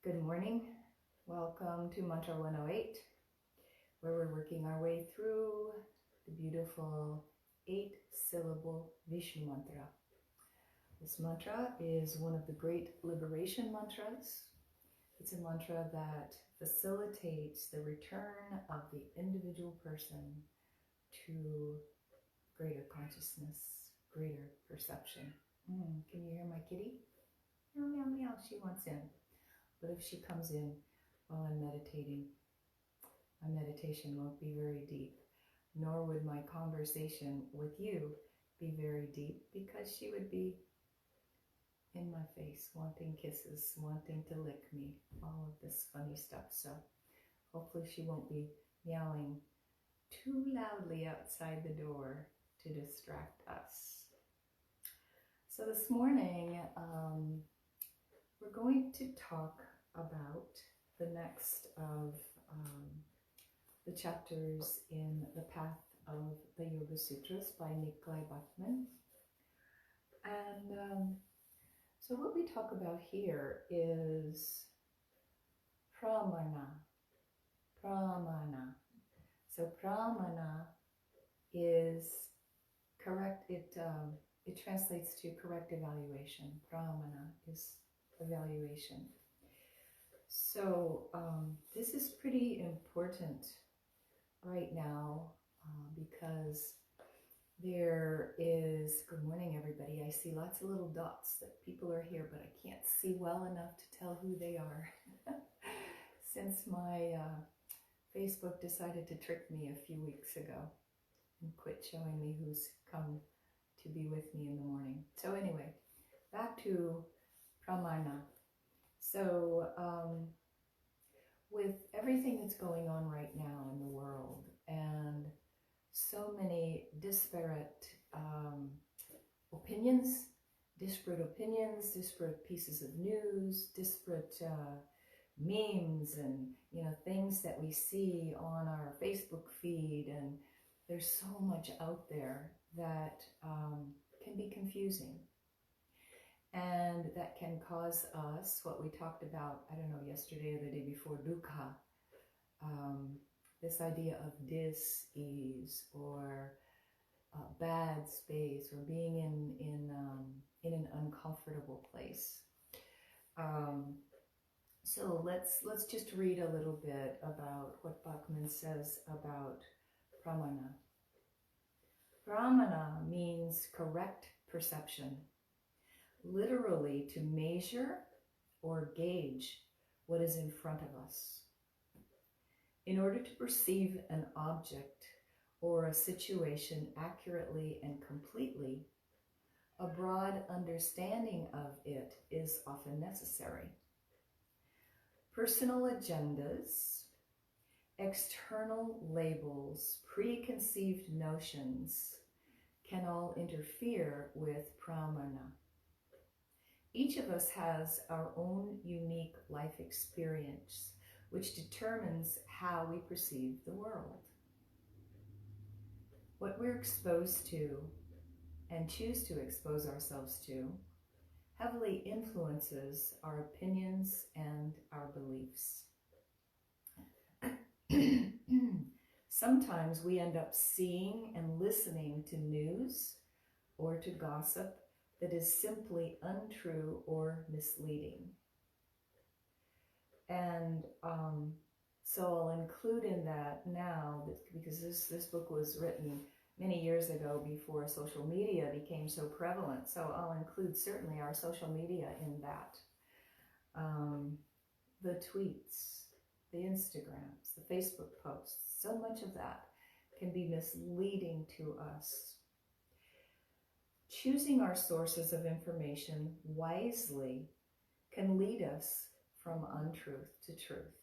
Good morning. Welcome to Mantra 108, where we're working our way through the beautiful 8-syllable Viṣṇu mantra. This mantra is one of the great liberation mantras. It's a mantra that facilitates the return of the individual person to greater consciousness, greater perception. Can you hear my kitty? Meow, meow, meow. She wants in. But if she comes in while I'm meditating, my meditation won't be very deep, nor would my conversation with you be very deep, because she would be in my face, wanting kisses, wanting to lick me, all of this funny stuff. So hopefully she won't be meowing too loudly outside the door to distract us. So this morning, we're going to talk about the next of the chapters in the Path of the Yoga Sutras by Nikolai Bachman. And so what we talk about here is pramana. Pramana. So pramana is correct. It translates to correct evaluation. Pramana is evaluation. So this is pretty important right now because there is, good morning everybody, I see lots of little dots that people are here, but I can't see well enough to tell who they are since my Facebook decided to trick me a few weeks ago and quit showing me who's come to be with me in the morning. So anyway, back to pramana. So with everything that's going on right now in the world and so many disparate opinions, disparate pieces of news, disparate memes and things that we see on our Facebook feed, and there's so much out there that can be confusing. And that can cause us what we talked about, I don't know, yesterday or the day before, dukkha, this idea of dis-ease or bad space or being in an uncomfortable place. So let's just read a little bit about what Bachman says about pramana. Pramana means correct perception. Literally, to measure or gauge what is in front of us. In order to perceive an object or a situation accurately and completely, a broad understanding of it is often necessary. Personal agendas, external labels, preconceived notions can all interfere with pramana. Each of us has our own unique life experience, which determines how we perceive the world. What we're exposed to and choose to expose ourselves to heavily influences our opinions and our beliefs. Sometimes we end up seeing and listening to news or to gossip that is simply untrue or misleading. And so I'll include in that now, because this book was written many years ago before social media became so prevalent. So I'll include certainly our social media in that. The tweets, the Instagrams, the Facebook posts, so much of that can be misleading to us. Choosing our sources of information wisely can lead us from untruth to truth.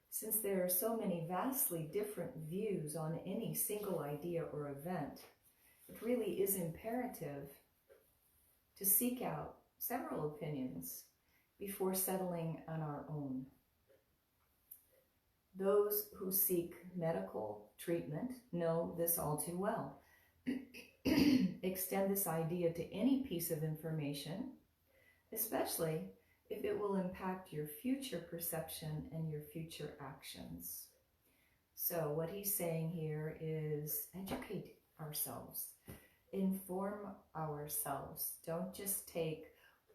Since there are so many vastly different views on any single idea or event, it really is imperative to seek out several opinions before settling on our own. Those who seek medical treatment know this all too well. Extend this idea to any piece of information, especially if it will impact your future perception and your future actions. So what he's saying here is educate ourselves, inform ourselves. Don't just take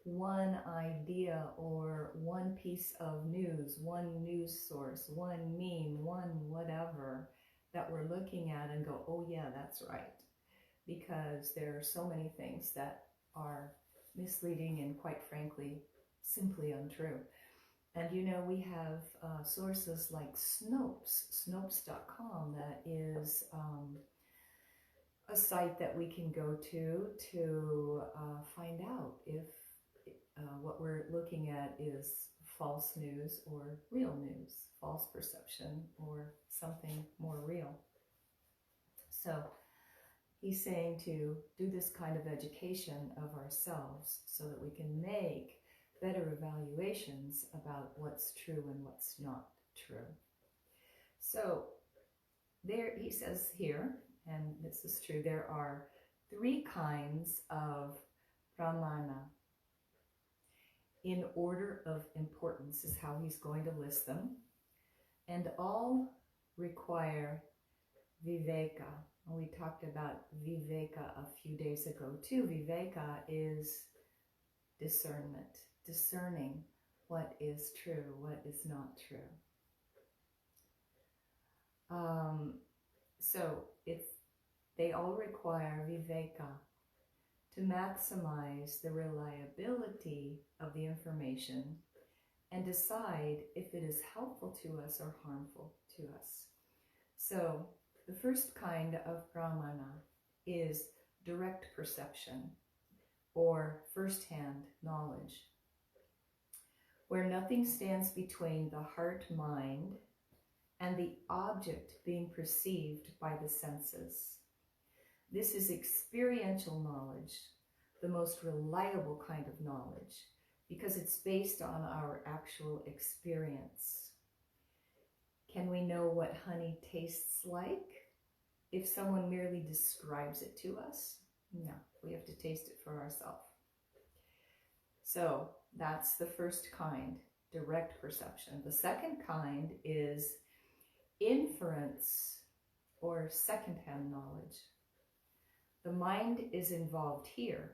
one idea or one piece of news, one news source, one meme, one whatever that we're looking at and go, oh yeah, that's right. Because there are so many things that are misleading and, quite frankly, simply untrue. And you know, we have sources like Snopes.com, that is a site that we can go to find out if what we're looking at is false news or real news, false perception or something more real. So he's saying to do this kind of education of ourselves so that we can make better evaluations about what's true and what's not true. So there, he says here, and this is true, there are 3 kinds of pramana. In order of importance is how he's going to list them. And all require viveka. And we talked about viveka a few days ago too. Viveka is discernment, discerning what is true, what is not true. So they all require viveka to maximize the reliability of the information and decide if it is helpful to us or harmful to us. So the first kind of pramana is direct perception or first-hand knowledge, where nothing stands between the heart-mind and the object being perceived by the senses. This is experiential knowledge, the most reliable kind of knowledge, because it's based on our actual experience. Can we know what honey tastes like if someone merely describes it to us? No, we have to taste it for ourselves. So that's the first kind, direct perception. The second kind is inference or second-hand knowledge. The mind is involved here,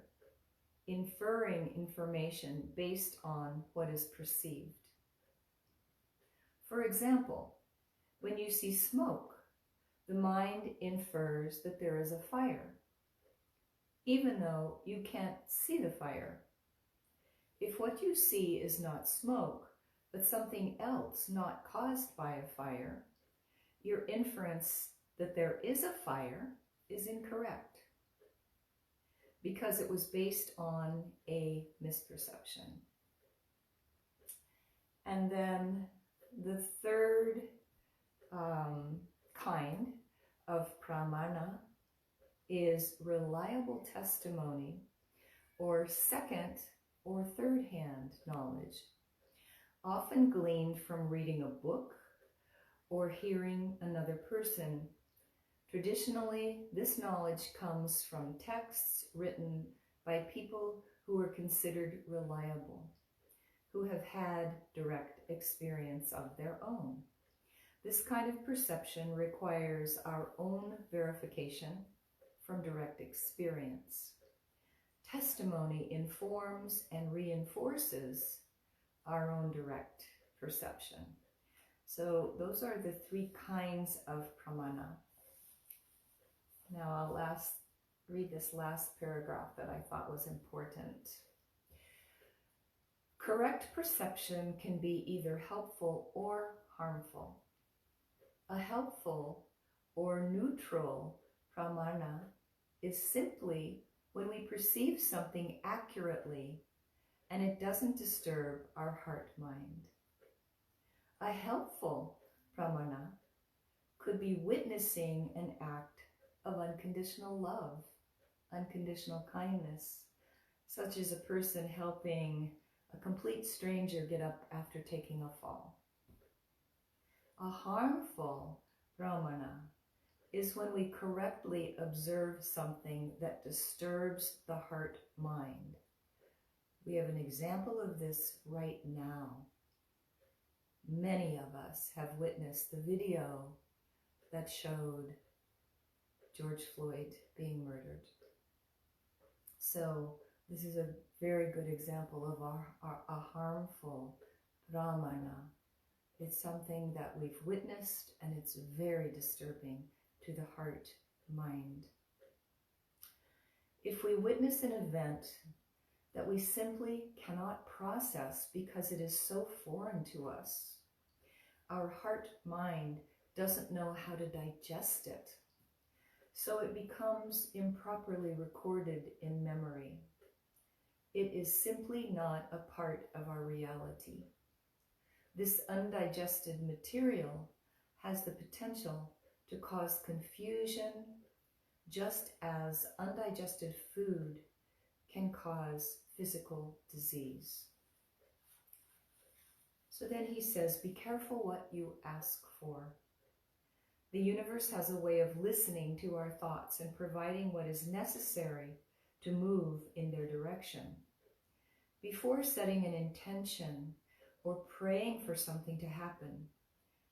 inferring information based on what is perceived. For example, when you see smoke, the mind infers that there is a fire, even though you can't see the fire. If what you see is not smoke, but something else not caused by a fire, your inference that there is a fire is incorrect, because it was based on a misperception. And then the third kind of pramana is reliable testimony or second or third-hand knowledge, often gleaned from reading a book or hearing another person. Traditionally, this knowledge comes from texts written by people who are considered reliable, who have had direct experience of their own. This kind of perception requires our own verification from direct experience. Testimony informs and reinforces our own direct perception. So those are the 3 kinds of pramana. Now I'll read this last paragraph that I thought was important. Correct perception can be either helpful or harmful. A helpful or neutral pramana is simply when we perceive something accurately and it doesn't disturb our heart-mind. A helpful pramana could be witnessing an act of unconditional love, unconditional kindness, such as a person helping a complete stranger get up after taking a fall. A harmful pramana is when we correctly observe something that disturbs the heart-mind, We have an example of this right now. Many of us have witnessed the video that showed George Floyd being murdered. So this is a very good example of a harmful pramana. It's something that we've witnessed, and it's very disturbing to the heart, mind. If we witness an event that we simply cannot process because it is so foreign to us, our heart, mind doesn't know how to digest it. So it becomes improperly recorded in memory. It is simply not a part of our reality. This undigested material has the potential to cause confusion, just as undigested food can cause physical disease. So then he says, be careful what you ask for. The universe has a way of listening to our thoughts and providing what is necessary to move in their direction. Before setting an intention or praying for something to happen,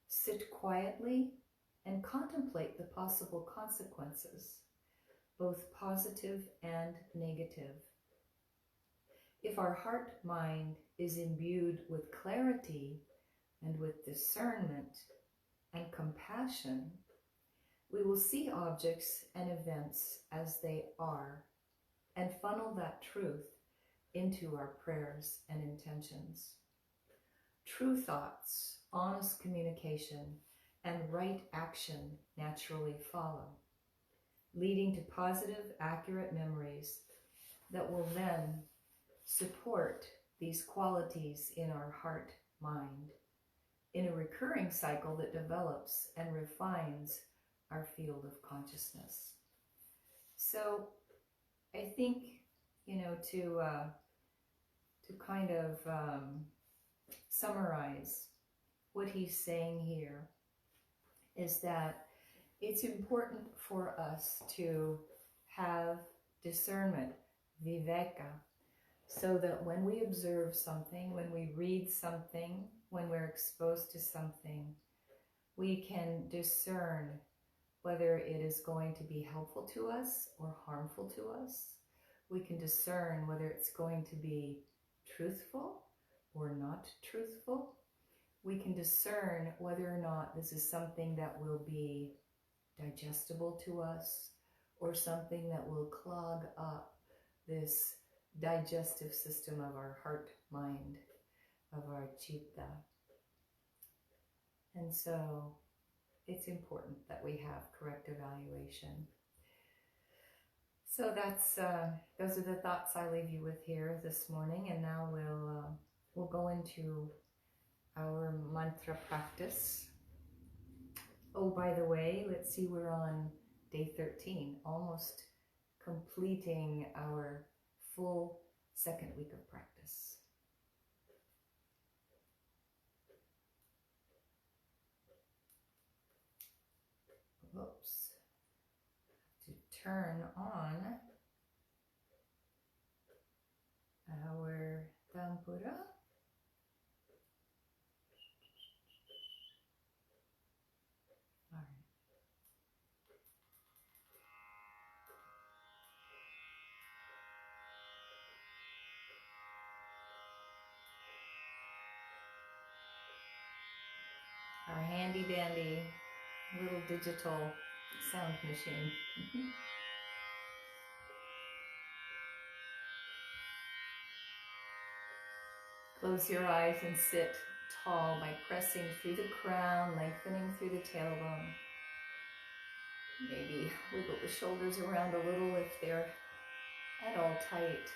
sit quietly and contemplate the possible consequences, both positive and negative. If our heart-mind is imbued with clarity and with discernment and compassion, we will see objects and events as they are and funnel that truth into our prayers and intentions. True thoughts, honest communication, and right action naturally follow, leading to positive, accurate memories that will then support these qualities in our heart, mind, in a recurring cycle that develops and refines our field of consciousness. So I think, to kind of summarize what he's saying here is that it's important for us to have discernment, viveka, so that when we observe something, when we read something, when we're exposed to something, we can discern whether it is going to be helpful to us or harmful to us. We can discern whether it's going to be truthful or not truthful. We can discern whether or not this is something that will be digestible to us or something that will clog up this digestive system of our heart, mind, of our chitta. And so it's important that we have correct evaluation. So those are the thoughts I leave you with here this morning, and now we'll go into our mantra practice. Oh, by the way, let's see, we're on day 13, almost completing our full second week of practice. Whoops. To turn on our Tampura. All right. Our handy dandy little digital sound machine. Close your eyes and sit tall by pressing through the crown, lengthening through the tailbone. Maybe wiggle the shoulders around a little if they're at all tight.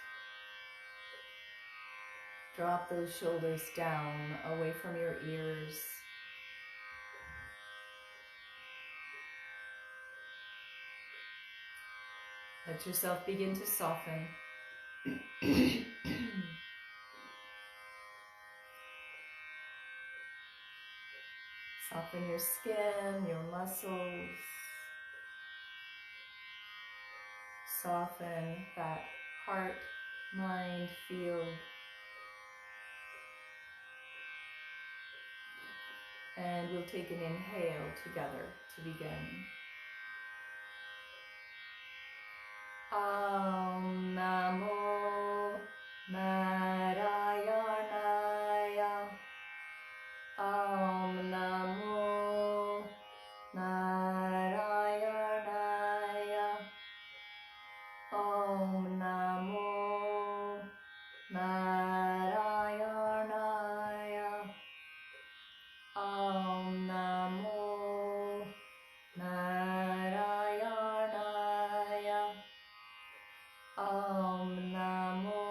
Drop those shoulders down, away from your ears. Let yourself begin to soften. Soften your skin, your muscles. Soften that heart, mind field. And we'll take an inhale together to begin. Auṁ Namo Nārāyaṇāya. Auṁ Namo Nārāyaṇāya. Auṁ Namo Nārāyaṇāya. Auṁ Namo Nārāyaṇāya. Auṁ Namo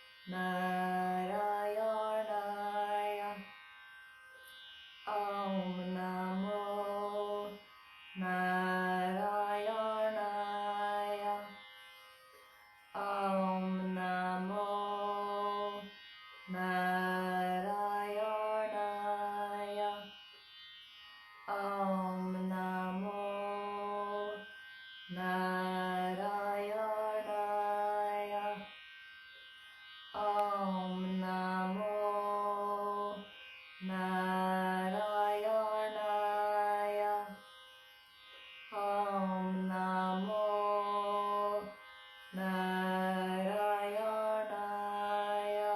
Nārāyaṇāya. Auṁ Namo Nārāyaṇāya. Auṁ Namo Nārāyaṇāya. Auṁ Namo Nārāyaṇāya. Auṁ Namo Nārāyaṇāya. Auṁ Namo Nārāyaṇāya.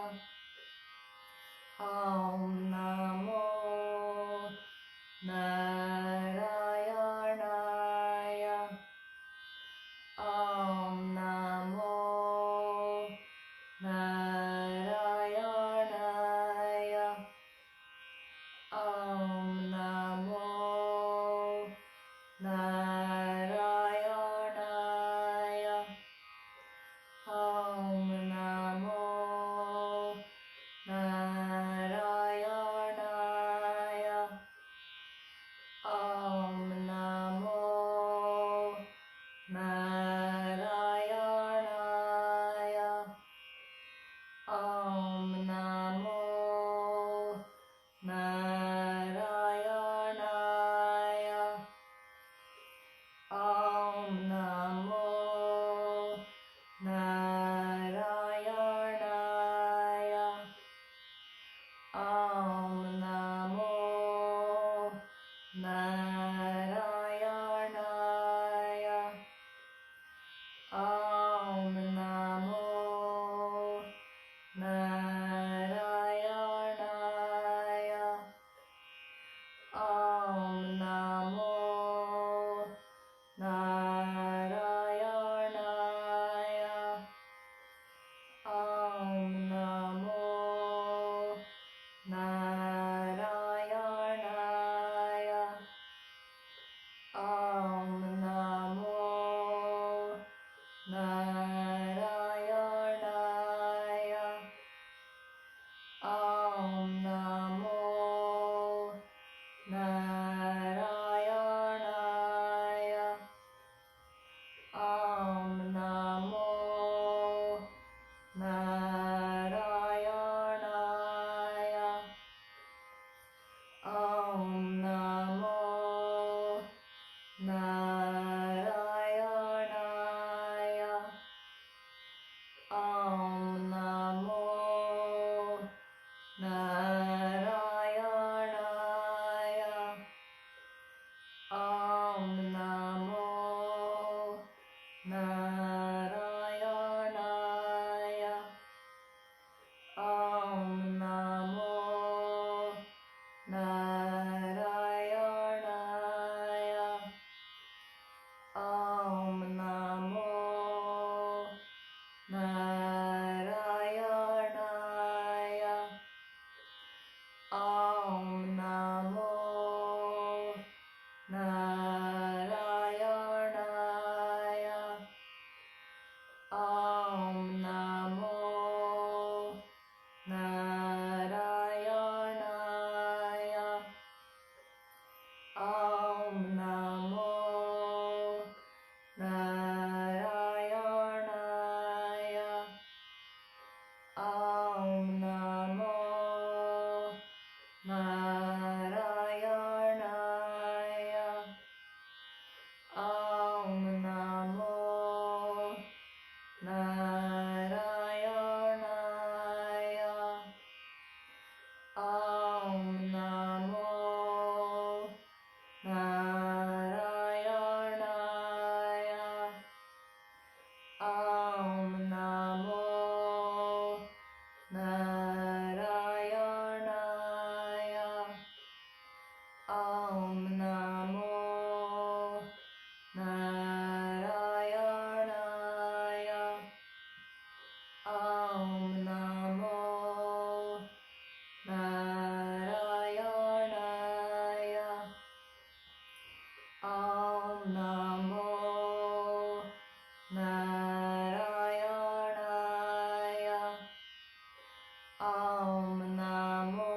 Namo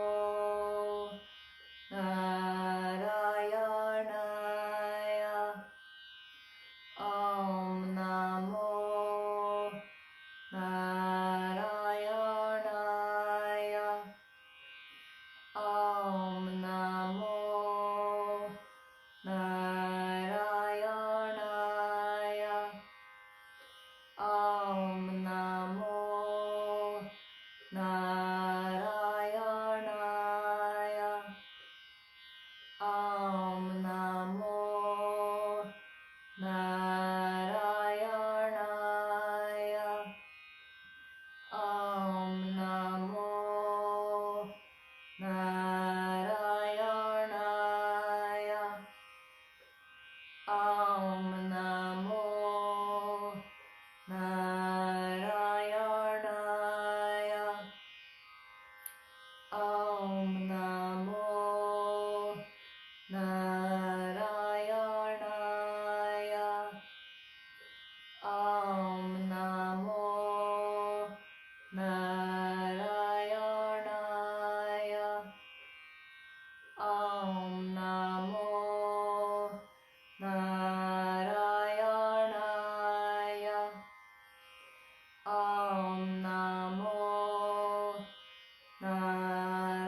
Nārayaṇāya. Auṁ Namo Nārayaṇāya. Auṁ Namo Nārayaṇāya. Auṁ Namo Nārayaṇāya. Auṁ Namo Nārayaṇāya. Auṁ Namo Nārayaṇāya. Auṁ Namo Nārayaṇāya. Auṁ Namo Nārayaṇāya. Auṁ Namo Nārayaṇāya. Auṁ Namo Nārayaṇāya. Auṁ Namo Nārayaṇāya.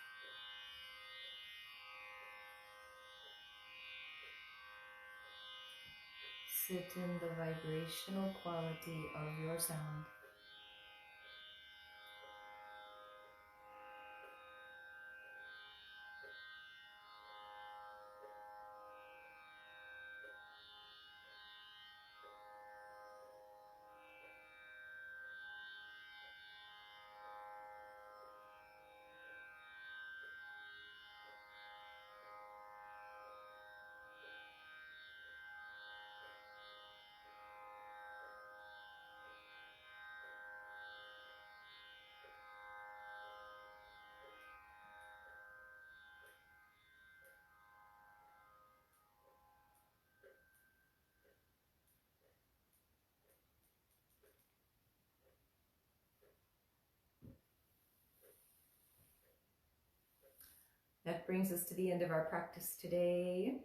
sit in the vibrational quality of your sound. That brings us to the end of our practice today.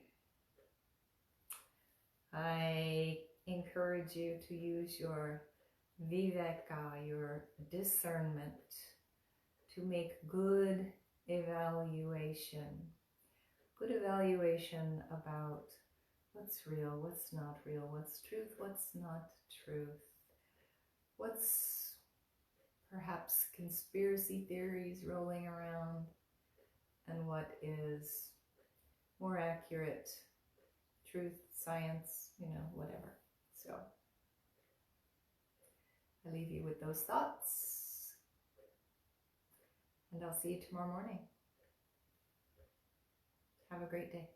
I encourage you to use your viveka, your discernment, to make good evaluation. Good evaluation about what's real, what's not real, what's truth, what's not truth, what's perhaps conspiracy theories rolling around, and what is more accurate, truth, science, whatever. So I leave you with those thoughts, and I'll see you tomorrow morning. Have a great day.